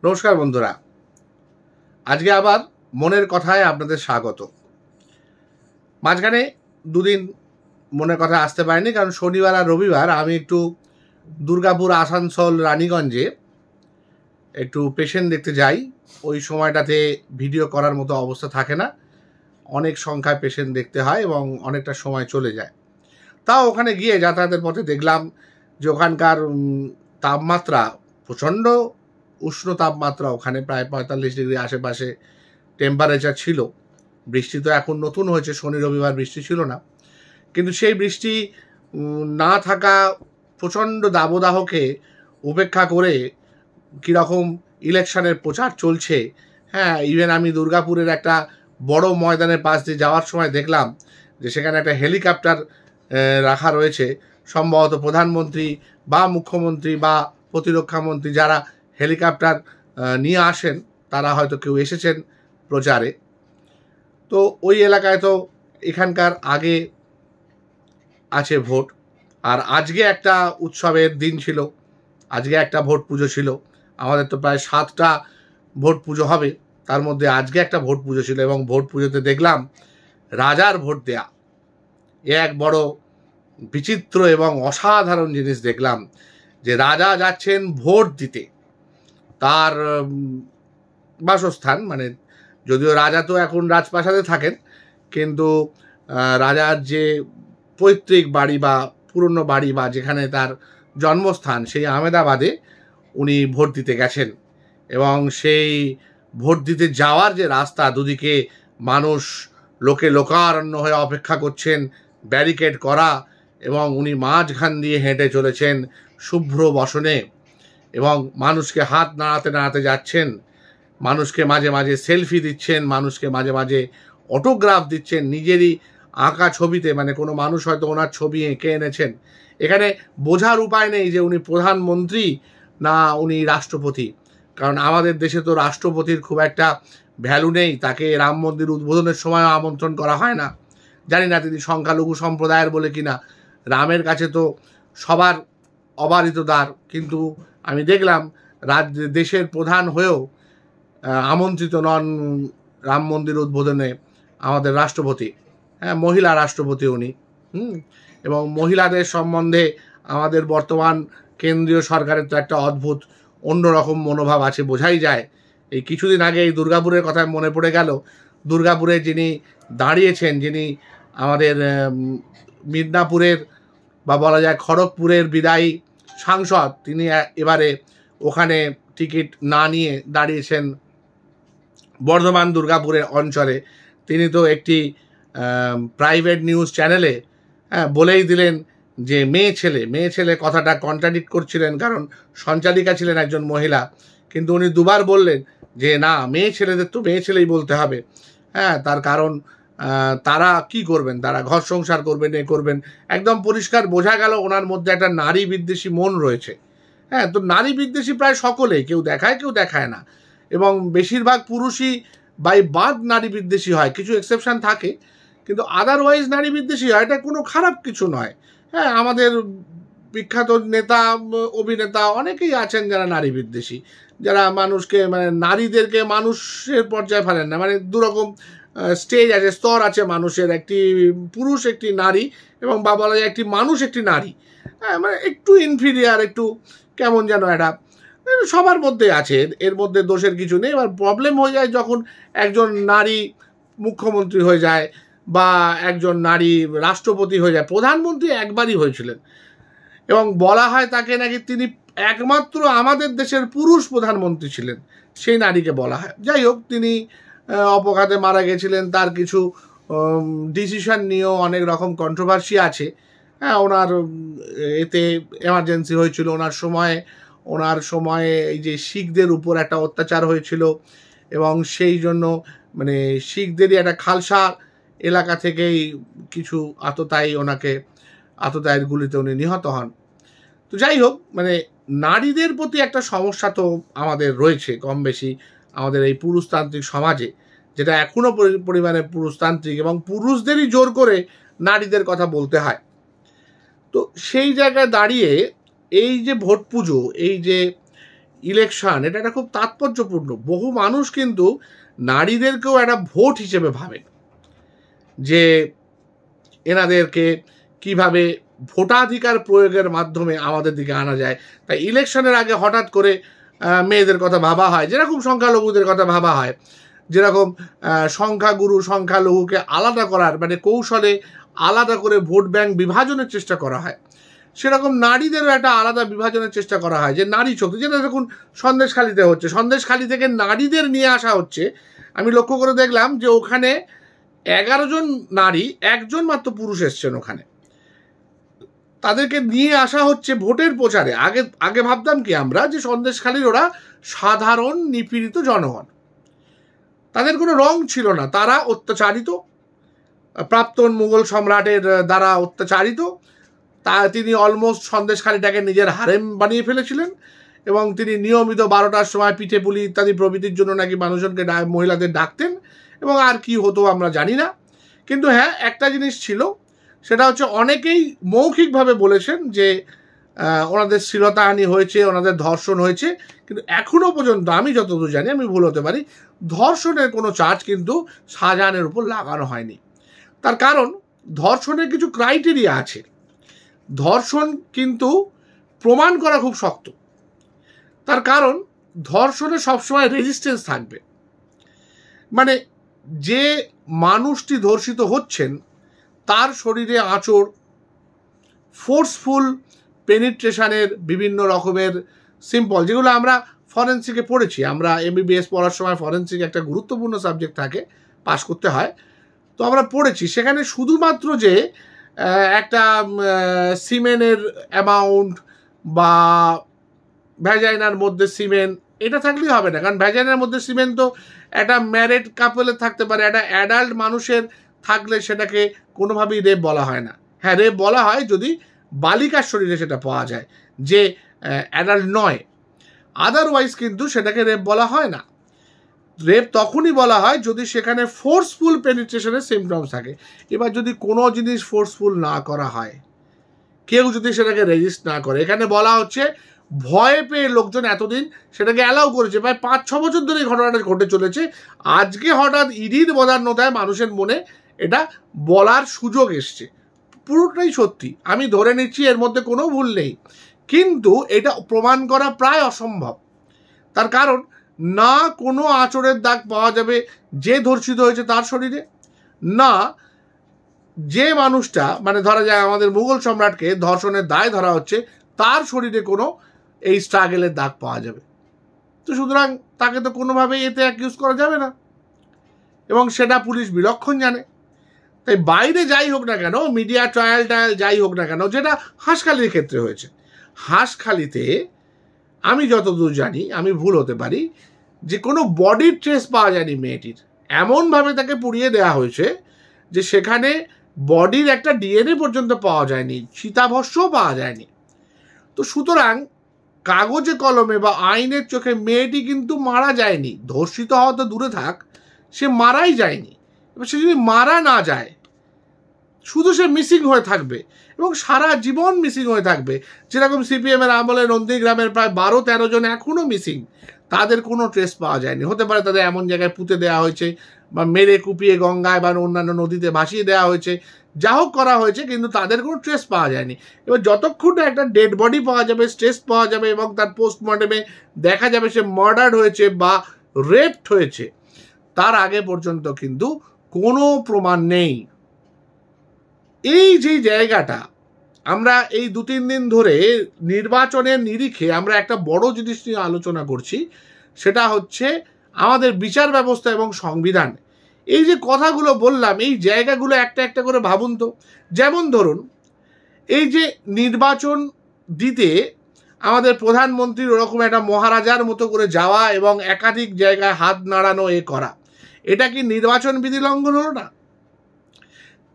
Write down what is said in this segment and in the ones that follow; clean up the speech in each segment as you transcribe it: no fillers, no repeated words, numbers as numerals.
নমস্কার বন্ধুরা, আজকে আবার মনের কথায় আপনাদের স্বাগত। মাঝখানে দুদিন মনের কথা আসতে পারেনি, কারণ শনিবার আর রবিবার আমি একটু দুর্গাপুর, আসানসোল, রানীগঞ্জে একটু পেশেন্ট দেখতে যাই। ওই সময়টাতে ভিডিও করার মতো অবস্থা থাকে না, অনেক সংখ্যায় পেশেন্ট দেখতে হয় এবং অনেকটা সময় চলে যায়। তাও ওখানে গিয়ে যাতায়াতের পথে দেখলাম যে ওখানকার তাপমাত্রা প্রচণ্ড উষ্ণ তাপমাত্রা, ওখানে প্রায় 45 ডিগ্রি আশেপাশে টেম্পারেচার ছিল। বৃষ্টি তো এখন নতুন হয়েছে, শনি রবিবার বৃষ্টি ছিল না, কিন্তু সেই বৃষ্টি না থাকা প্রচণ্ড দাবদাহকে উপেক্ষা করে কীরকম ইলেকশনের প্রচার চলছে। হ্যাঁ, ইভেন আমি দুর্গাপুরের একটা বড় ময়দানের পাশ দিয়ে যাওয়ার সময় দেখলাম যে সেখানে একটা হেলিকপ্টার রাখা রয়েছে। সম্ভবত প্রধানমন্ত্রী বা মুখ্যমন্ত্রী বা প্রতিরক্ষামন্ত্রী যারা হেলিকপ্টার নিয়ে আসেন তারা হয়তো কেউ এসেছেন প্রচারে। তো ওই এলাকায় তো এখানকার আগে আছে ভোট, আর আজকে একটা উৎসবের দিন ছিল, আজকে একটা ভোট পুজো ছিল। আমাদের তো প্রায় 7টা ভোট পুজো হবে, তার মধ্যে আজকে একটা ভোট পুজো ছিল এবং ভোট পুজোতে দেখলাম রাজার ভোট দেয়া। এক বড় বিচিত্র এবং অসাধারণ জিনিস দেখলাম যে রাজা যাচ্ছেন ভোট দিতে তার বাসস্থান, মানে যদিও রাজা তো এখন রাজপ্রাসাদে থাকেন, কিন্তু রাজার যে পৈতৃক বাড়ি বা পুরনো বাড়ি বা যেখানে তার জন্মস্থান সেই আহমেদাবাদে উনি ভোট দিতে গেছেন। এবং সেই ভোট দিতে যাওয়ার যে রাস্তা, দুদিকে মানুষ লোকে লোকারণ্য হয়ে অপেক্ষা করছেন, ব্যারিকেড করা, এবং উনি মাঝখান দিয়ে হেঁটে চলেছেন শুভ্র বসনে এবং মানুষকে হাত নাড়াতে নাড়াতে যাচ্ছেন, মানুষকে মাঝে মাঝে সেলফি দিচ্ছেন, মানুষকে মাঝে মাঝে অটোগ্রাফ দিচ্ছেন নিজেরই আঁকা ছবিতে। মানে কোনো মানুষ হয়তো ওনার ছবি এঁকে এনেছেন। এখানে বোঝার উপায় নেই যে উনি প্রধানমন্ত্রী না উনি রাষ্ট্রপতি, কারণ আমাদের দেশে তো রাষ্ট্রপতির খুব একটা ভ্যালু নেই, তাকে রাম মন্দির উদ্বোধনের সময় আমন্ত্রণ করা হয় না। জানি না তিনি সংখ্যালঘু সম্প্রদায়ের বলে কিনা, রামের কাছে তো সবার অবারিত দ্বার, কিন্তু আমি দেখলাম দেশের প্রধান হয়েও আমন্ত্রিত নন রাম মন্দির উদ্বোধনে আমাদের রাষ্ট্রপতি। হ্যাঁ, মহিলা রাষ্ট্রপতি উনি। এবং মহিলাদের সম্বন্ধে আমাদের বর্তমান কেন্দ্রীয় সরকারের তো একটা অদ্ভুত অন্যরকম মনোভাব আছে, বোঝাই যায়। এই কিছুদিন আগে এই দুর্গাপুরের কথায় মনে পড়ে গেল, দুর্গাপুরে যিনি দাঁড়িয়েছেন, যিনি আমাদের মিদনাপুরের বা বলা যায় খড়গপুরের বিদায়ী সাংসদ, তিনি এবারে ওখানে টিকিট না নিয়ে দাঁড়িয়েছেন বর্ধমান দুর্গাপুরের অঞ্চলে। তিনি তো একটি প্রাইভেট নিউজ চ্যানেলে বলেই দিলেন যে মেয়ে ছেলে কথাটা কন্ট্রাডিক্ট করছিলেন, কারণ সঞ্চালিকা ছিলেন একজন মহিলা, কিন্তু উনি দুবার বললেন যে না, মেয়ে ছেলেদের তো মেয়ে ছেলেই বলতে হবে। হ্যাঁ, তার কারণ তারা কি করবেন, তারা ঘর সংসার করবেন, এ করবেন। একদম পরিষ্কার বোঝা গেল ওনার মধ্যে একটা নারী বিদ্বেষী মন রয়েছে। হ্যাঁ, তো নারী বিদ্বেষী প্রায় সকলেই, কেউ দেখায় কেউ দেখায় না, এবং বেশিরভাগ পুরুষই বাই বার্থ নারী বিদ্বেষী হয়, কিছু এক্সেপশন থাকে, কিন্তু আদারওয়াইজ নারী বিদ্বেষী হয়। এটা কোনো খারাপ কিছু নয়। হ্যাঁ, আমাদের বিখ্যাত নেতা অভিনেতা অনেকেই আছেন যারা নারী বিদ্বেষী, যারা মানুষকে মানে নারীদেরকে মানুষের পর্যায়ে ফেলেন না। মানে দুরকম স্টেজ আছে, স্তর আছে মানুষের, একটি পুরুষ একটি নারী এবং বা বলা যায় একটি মানুষ একটি নারী। হ্যাঁ, মানে একটু ইনফিরিয়ার, একটু কেমন যেন একটা সবার মধ্যে আছে, এর মধ্যে দোষের কিছু নেই। এবার প্রবলেম হয়ে যায় যখন একজন নারী মুখ্যমন্ত্রী হয়ে যায় বা একজন নারী রাষ্ট্রপতি হয়ে যায়। প্রধানমন্ত্রী একবারই হয়েছিলেন এবং বলা হয় তাকে নাকি তিনি একমাত্র আমাদের দেশের পুরুষ প্রধানমন্ত্রী ছিলেন, সেই নারীকে বলা হয়। যাই হোক, তিনি অপঘাতে মারা গেছিলেন, তার কিছু ডিসিশন নিয়েও অনেক রকম কন্ট্রোভার্সি আছে। হ্যাঁ, ওনার এতে এমার্জেন্সি হয়েছিল, ওনার সময়ে এই যে শিখদের উপর একটা অত্যাচার হয়েছিল এবং সেই জন্য মানে শিখদেরই একটা খালসা এলাকা থেকেই কিছু আততায়ীর গুলিতে উনি নিহত হন। তো যাই হোক, মানে নারীদের প্রতি একটা সমস্যা তো আমাদের রয়েছে কম বেশি আমাদের এই পুরুষতান্ত্রিক সমাজে, যেটা এখনো পরিমাণে পুরুষতান্ত্রিক এবং পুরুষদেরই জোর করে নারীদের কথা বলতে হয়। তো সেই জায়গায় দাঁড়িয়ে এই যে ভোট পুজো, এই যে ইলেকশন এটা একটা খুব তাৎপর্যপূর্ণ। বহু মানুষ কিন্তু নারীদেরকেও একটা ভোট হিসেবে ভাবেন, যে এনাদেরকে কিভাবে ভোটাধিকার প্রয়োগের মাধ্যমে আমাদের দিকে আনা যায়। তাই ইলেকশনের আগে হঠাৎ করে মেয়েদের কথা ভাবা হয়, যেরকম সংখ্যালঘুদের কথা ভাবা হয়, যেরকম সংখ্যাগুরু সংখ্যালঘুকে আলাদা করার মানে কৌশলে আলাদা করে ভোট ব্যাংক বিভাজনের চেষ্টা করা হয়, সেরকম নারীদেরও একটা আলাদা বিভাজনের চেষ্টা করা হয়, যে নারী শক্তি, যেটা দেখুন সন্দেশখালিতে হচ্ছে। সন্দেশখালি থেকে নারীদের নিয়ে আসা হচ্ছে। আমি লক্ষ্য করে দেখলাম যে ওখানে 11 জন নারী, 1 জন মাত্র পুরুষ এসছেন ওখানে। তাদেরকে নিয়ে আসা হচ্ছে ভোটের প্রচারে। আগে ভাবতাম কি আমরা, যে সন্দেশখালির ওরা সাধারণ নিপীড়িত জনগণ, তাদের কোনো রং ছিল না, তারা অত্যাচারিত, প্রাক্তন মুঘল সম্রাটের দ্বারা অত্যাচারিত। তিনি অলমোস্ট সন্দেশখালিটাকে নিজের হারেম বানিয়ে ফেলেছিলেন, এবং তিনি নিয়মিত 12টার সময় পিঠে পুলি ইত্যাদি প্রভৃতির জন্য নাকি মানুষজনকে মহিলাদের ডাকতেন, এবং আর কি হতো আমরা জানি না। কিন্তু হ্যাঁ, একটা জিনিস ছিল, সেটা হচ্ছে অনেকেই মৌখিকভাবে বলেছেন যে ওনাদের শ্লীলতাহানি হয়েছে, ওনাদের ধর্ষণ হয়েছে, কিন্তু এখনও পর্যন্ত আমি যতদূর জানি, আমি ভুল হতে পারি, ধর্ষণের কোনো চার্জ কিন্তু শাহজাহানের উপর লাগানো হয়নি। তার কারণ ধর্ষণের কিছু ক্রাইটেরিয়া আছে। ধর্ষণ কিন্তু প্রমাণ করা খুব শক্ত। তার কারণ ধর্ষণে সবসময় রেজিস্ট্যান্স থাকবে। মানে যে মানুষটি ধর্ষিত হচ্ছেন তার শরীরে আঁচড়, ফোর্সফুল পেনিট্রেশনের বিভিন্ন রকমের সিম্পল, যেগুলো আমরা ফরেন্সিকে পড়েছি। আমরা MBBS পড়ার সময় ফরেন্সিক একটা গুরুত্বপূর্ণ সাবজেক্ট থাকে, পাস করতে হয়, তো আমরা পড়েছি। সেখানে শুধুমাত্র যে একটা সিমেনের অ্যামাউন্ট বা ভ্যাজাইনার মধ্যে সিমেন এটা থাকলেই হবে না, কারণ ভ্যাজাইনার মধ্যে সিমেন তো একটা ম্যারিড কাপলের থাকতে পারে, একটা অ্যাডাল্ট মানুষের থাকলে সেটাকে কোনোভাবেই রেপ বলা হয় না। হ্যাঁ, রেপ বলা হয় যদি বালিকার শরীরে সেটা পাওয়া যায়, যে অ্যাডাল্ট নয়, আদারওয়াইজ কিন্তু সেটাকে রেপ বলা হয় না। রেপ তখনই বলা হয় যদি সেখানে ফোর্সফুল পেনিট্রেশনের সিমটমস থাকে। এবার যদি কোনো জিনিস ফোর্সফুল না করা হয়, কেউ যদি সেটাকে রেজিস্ট না করে, এখানে বলা হচ্ছে ভয় পেয়ে লোকজন এতদিন সেটাকে অ্যালাউ করেছে, প্রায় 5-6 বছর ধরে এই ঘটনাটা ঘটে চলেছে। আজকে হঠাৎ ইডির বদান্যতায় মানুষের মনে এটা বলার সুযোগ এসছে। পুরোটাই সত্যি, আমি ধরে নিচ্ছি, এর মধ্যে কোনো ভুল নেই, কিন্তু এটা প্রমাণ করা প্রায় অসম্ভব। তার কারণ না কোনো আঁচড়ের দাগ পাওয়া যাবে যে ধর্ষিত হয়েছে তার শরীরে, না যে মানুষটা মানে ধরা যায় আমাদের মুঘল সম্রাটকে ধর্ষণের দায় ধরা হচ্ছে তার শরীরে কোনো এই স্ট্রাগেলের দাগ পাওয়া যাবে। তো সুতরাং তাকে তো কোনোভাবেই এতে অ্যাকিউজ করা যাবে না, এবং সেটা পুলিশ বিলক্ষণ জানে। তাই বাইরে যাই হোক না কেন, মিডিয়া ট্রায়াল যাই হোক না কেন, যেটা হাঁসখালির ক্ষেত্রে হয়েছে, হাঁসখালিতে আমি যতদূর জানি, আমি ভুল হতে পারি, যে কোনো বডির ট্রেস পাওয়া যায়নি মেয়েটির। এমনভাবে তাকে পুড়িয়ে দেওয়া হয়েছে যে সেখানে বডির একটা DNA পর্যন্ত পাওয়া যায়নি, চিতাভস্মও পাওয়া যায়নি। তো সুতরাং কাগজে কলমে বা আইনের চোখে মেয়েটি কিন্তু মারা যায়নি। ধর্ষিত হওয়া তো দূরে থাক, সে মারাই যায়নি। এবার সে যদি মারা না যায়, শুধু সে মিসিং হয়ে থাকবে, এবং সারা জীবন মিসিং হয়ে থাকবে। যেরকম CPM-এর আমলে নন্দীগ্রামের প্রায় 12-13 জন এখনও মিসিং, তাদের কোনো ট্রেস পাওয়া যায়নি। হতে পারে তাদের এমন জায়গায় পুঁতে দেওয়া হয়েছে, বা মেরে কুপিয়ে গঙ্গায় বা অন্যান্য নদীতে ভাসিয়ে দেওয়া হয়েছে, যা হোক করা হয়েছে, কিন্তু তাদের কোনো ট্রেস পাওয়া যায়নি। এবার যতক্ষণ না একটা ডেড বডি পাওয়া যাবে, স্ট্রেস পাওয়া যাবে, এবং তার পোস্টমর্টেমে দেখা যাবে সে মার্ডার্ড হয়েছে বা রেপড হয়েছে, তার আগে পর্যন্ত কিন্তু কোনো প্রমাণ নেই। এই যে জায়গাটা আমরা এই 2-3 দিন ধরে নির্বাচনের নিরিখে আমরা একটা বড় জিনিস নিয়ে আলোচনা করছি, সেটা হচ্ছে আমাদের বিচার ব্যবস্থা এবং সংবিধান। এই যে কথাগুলো বললাম, এই জায়গাগুলো একটা একটা করে ভাবুন তো। যেমন ধরুন, এই যে নির্বাচন দিতে আমাদের প্রধানমন্ত্রীর ওরকম একটা মহারাজার মতো করে যাওয়া এবং একাধিক জায়গায় হাত নাড়ানো করা, এটা কি নির্বাচন বিধি লঙ্ঘন হলো না?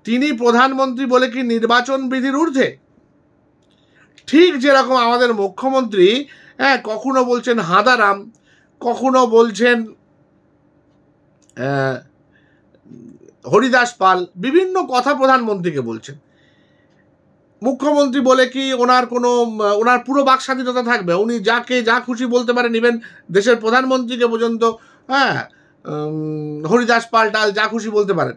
তিনি প্রধানমন্ত্রী বলে কি নির্বাচন বিধির ঊর্ধ্বে? ঠিক যেরকম আমাদের মুখ্যমন্ত্রী কখনো বলছেন হাঁদারাম, কখনো বলছেন হরিদাস পাল, বিভিন্ন কথা প্রধানমন্ত্রীকে বলছেন। মুখ্যমন্ত্রী বলে কি ওনার পুরো বাক স্বাধীনতা থাকবে, উনি যাকে যা খুশি বলতে পারেন, ইভেন দেশের প্রধানমন্ত্রীকে পর্যন্ত হ্যাঁ হরিদাস পাল্টাল যা খুশি বলতে পারেন?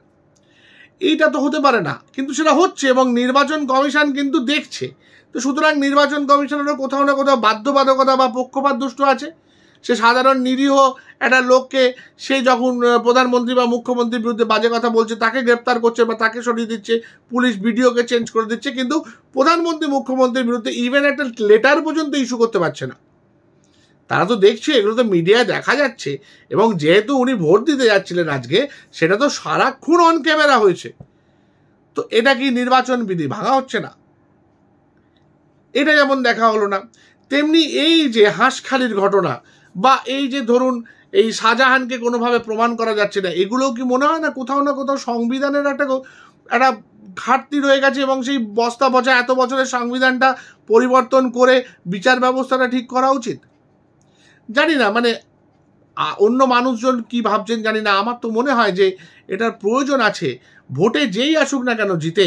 এইটা তো হতে পারে না, কিন্তু সেটা হচ্ছে এবং নির্বাচন কমিশন কিন্তু দেখছে। তো সুতরাং নির্বাচন কমিশনেরও কোথাও না কোথাও বাধ্যবাধকতা বা পক্ষপাত দুষ্ট আছে। সে সাধারণ নিরীহ একটা লোককে সে যখন প্রধানমন্ত্রী বা মুখ্যমন্ত্রীর বিরুদ্ধে বাজে কথা বলছে তাকে গ্রেপ্তার করছে বা তাকে সরিয়ে দিচ্ছে, পুলিশ ভিডিওকে চেঞ্জ করে দিচ্ছে, কিন্তু প্রধানমন্ত্রী মুখ্যমন্ত্রীর বিরুদ্ধে ইভেন একটা লেটার পর্যন্ত ইস্যু করতে পারছে না। তারা তো দেখছে, এগুলো তো মিডিয়ায় দেখা যাচ্ছে। এবং যেহেতু উনি ভোট দিতে যাচ্ছিলেন আজকে, সেটা তো সারাক্ষণ অন ক্যামেরা হয়েছে। তো এটা কি নির্বাচন বিধি ভাঙা হচ্ছে না? এটা যেমন দেখা হলো না, তেমনি এই যে হাঁসখালির ঘটনা বা এই যে ধরুন এই শাহজাহানকে কোনোভাবে প্রমাণ করা যাচ্ছে না, এগুলোও কি মনে হয় না কোথাও না কোথাও সংবিধানের একটা ঘাটতি রয়ে গেছে? এবং সেই বস্তা পচা এত বছরের সংবিধানটা পরিবর্তন করে বিচার ব্যবস্থাটা ঠিক করা উচিত। জানি না, মানে অন্য মানুষজন কি ভাবছেন জানি না, আমার তো মনে হয় যে এটার প্রয়োজন আছে। ভোটে যেই আসুক না কেন জিতে,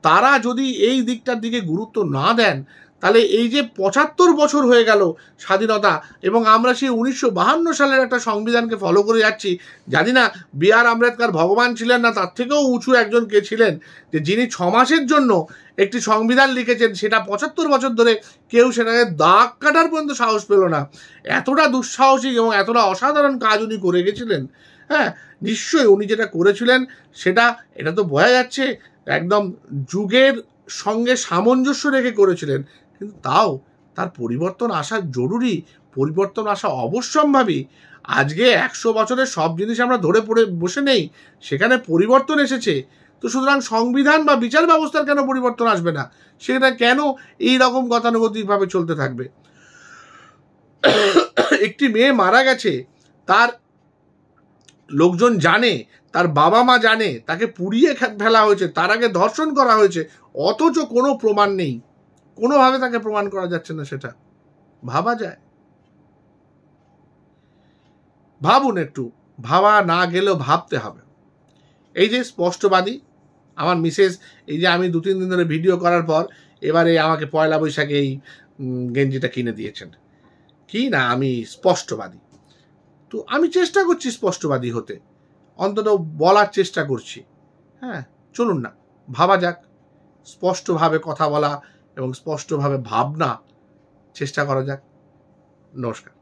তারা যদি এই দিকটার দিকে গুরুত্ব না দেন, তাহলে এই যে ৭৫ বছর হয়ে গেল স্বাধীনতা এবং আমরা সেই ১৯৫২ সালের একটা সংবিধানকে ফলো করে যাচ্ছি। জানি না B.R. আম্বেদকর ভগবান ছিলেন না, তার থেকেও উঁচু একজন কে ছিলেন, যে যিনি ৬ মাসের জন্য একটি সংবিধান লিখেছেন, সেটা ৭৫ বছর ধরে কেউ সেটাকে দাগ কাটার পর্যন্ত সাহস পেল না। এতটা দুঃসাহসিক এবং এতটা অসাধারণ কাজ উনি করে গেছিলেন। হ্যাঁ, নিশ্চয়ই উনি যেটা করেছিলেন এটা তো বোঝা যাচ্ছে একদম যুগের সঙ্গে সামঞ্জস্য রেখে করেছিলেন। কিন্তু তাও তার পরিবর্তন আসা জরুরি, পরিবর্তন আসা অবশ্যম্ভাবী। আজকে ১০০ বছরের সব জিনিস আমরা ধরে পড়ে বসে নেই, সেখানে পরিবর্তন এসেছে। তো সুতরাং সংবিধান বা বিচার ব্যবস্থার কেন পরিবর্তন আসবে না? সেটা কেন এই রকম গতানুগতিকভাবে চলতে থাকবে? একটি মেয়ে মারা গেছে, তার লোকজন জানে, তার বাবা মা জানে, তাকে পুড়িয়ে ফেলা হয়েছে, তার আগে ধর্ষণ করা হয়েছে, অথচ কোনো প্রমাণ নেই, কোনোভাবে তাকে প্রমাণ করা যাচ্ছে না। সেটা ভাবা যায়? ভাবুন একটু, ভাবা না গেলেও ভাবতে হবে। এই যে স্পষ্টবাদী, আমার মিসেস এই যে আমি ২-৩ দিন ধরে ভিডিও করার পর এবারে আমাকে পয়লা বৈশাখে এই গেঞ্জিটা কিনে দিয়েছেন। কি না আমি স্পষ্টবাদী? তো আমি চেষ্টা করছি স্পষ্টবাদী হতে, অন্তত বলার চেষ্টা করছি। হ্যাঁ, চলুন না ভাবা যাক, স্পষ্টভাবে কথা বলা এবং স্পষ্টভাবে ভাবনা চেষ্টা করা যাক। নমস্কার।